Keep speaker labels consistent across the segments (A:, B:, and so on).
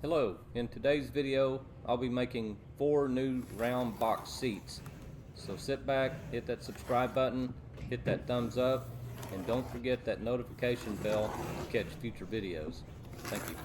A: Hello, in today's video I'll be making 4 new round box seats. So sit back, hit that subscribe button, hit that thumbs up, and don't forget that notification bell to catch future videos. Thank you.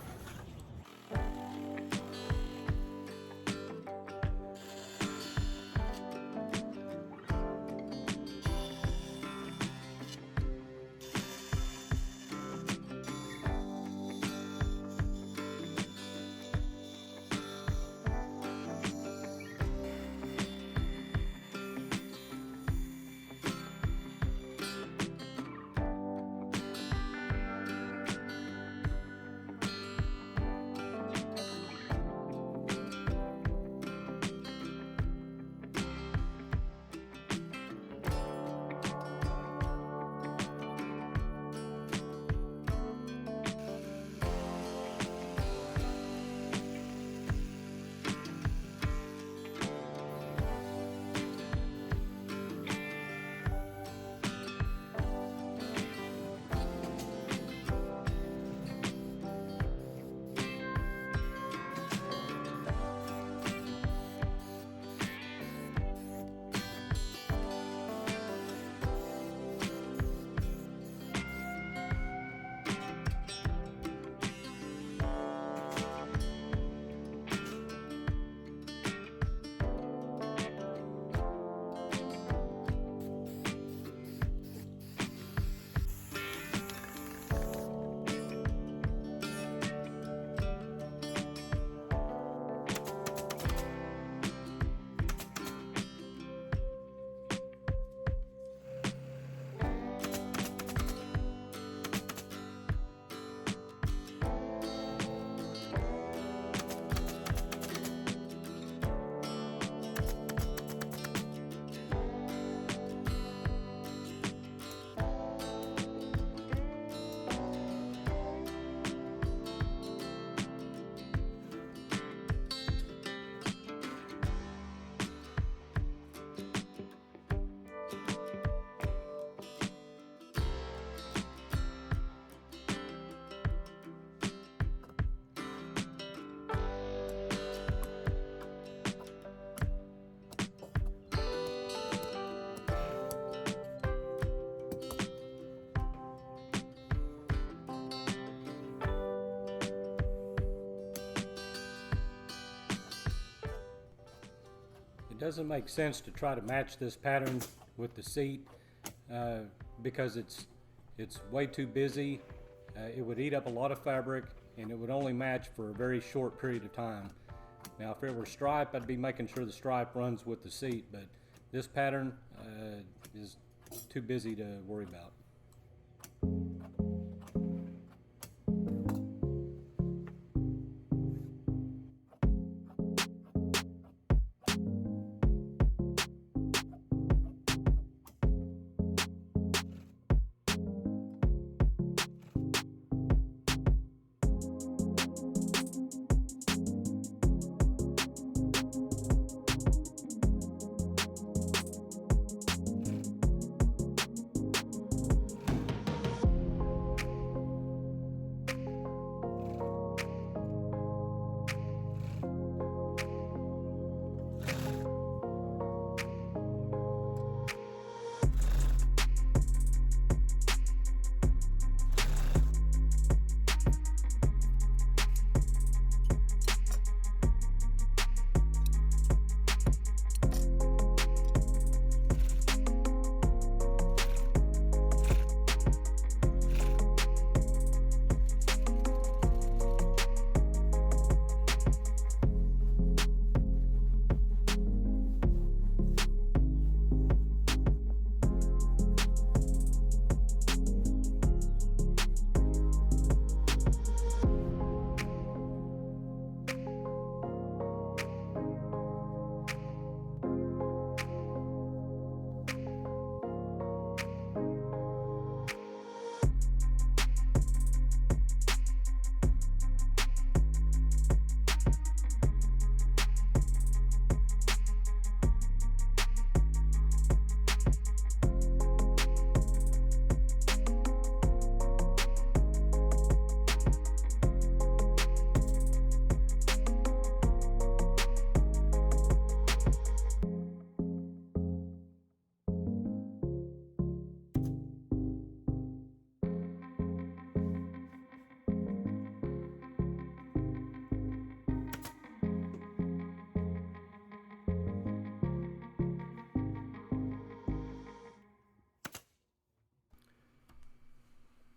B: It doesn't make sense to try to match this pattern with the seat because it's way too busy. It would eat up a lot of fabric and it would only match for a very short period of time. Now if it were stripe, I'd be making sure the stripe runs with the seat, but this pattern is too busy to worry about.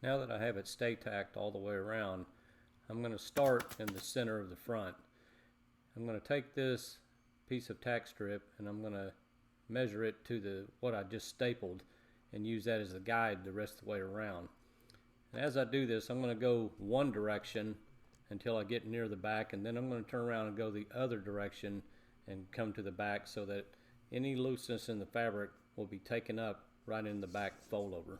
B: Now that I have it stay tacked all the way around, I'm going to start in the center of the front. I'm going to take this piece of tack strip and I'm going to measure it to what I just stapled and use that as a guide the rest of the way around. And as I do this, I'm going to go one direction until I get near the back, and then I'm going to turn around and go the other direction and come to the back so that any looseness in the fabric will be taken up right in the back fold over.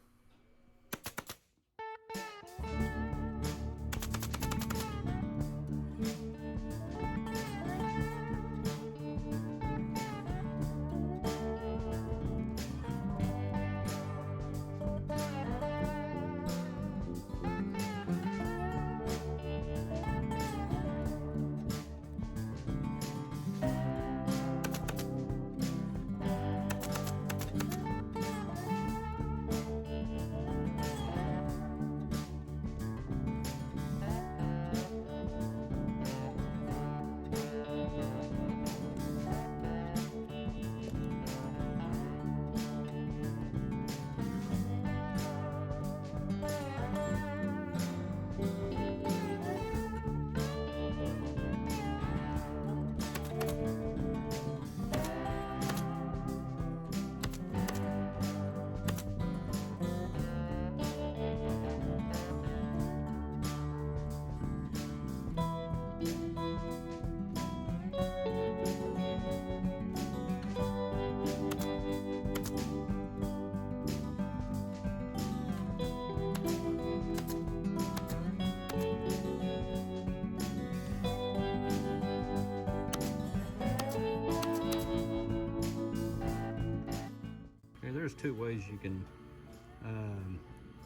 B: There's two ways you can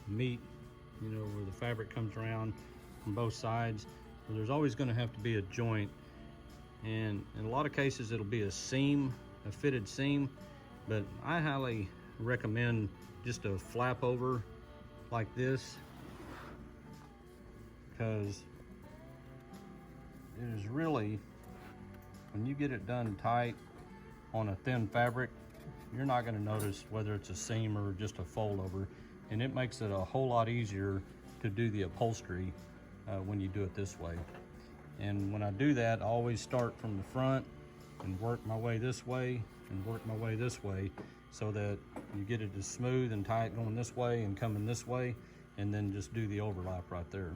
B: meet, where the fabric comes around from both sides. There's always going to have to be a joint, and in a lot of cases it'll be a seam, a fitted seam, but I highly recommend just a flap over like this, because it is really, when you get it done tight on a thin fabric, you're not going to notice whether it's a seam or just a fold over, and it makes it a whole lot easier to do the upholstery when you do it this way. And when I do that, I always start from the front and work my way this way and work my way this way, so that you get it as smooth and tight going this way and coming this way, and then just do the overlap right there.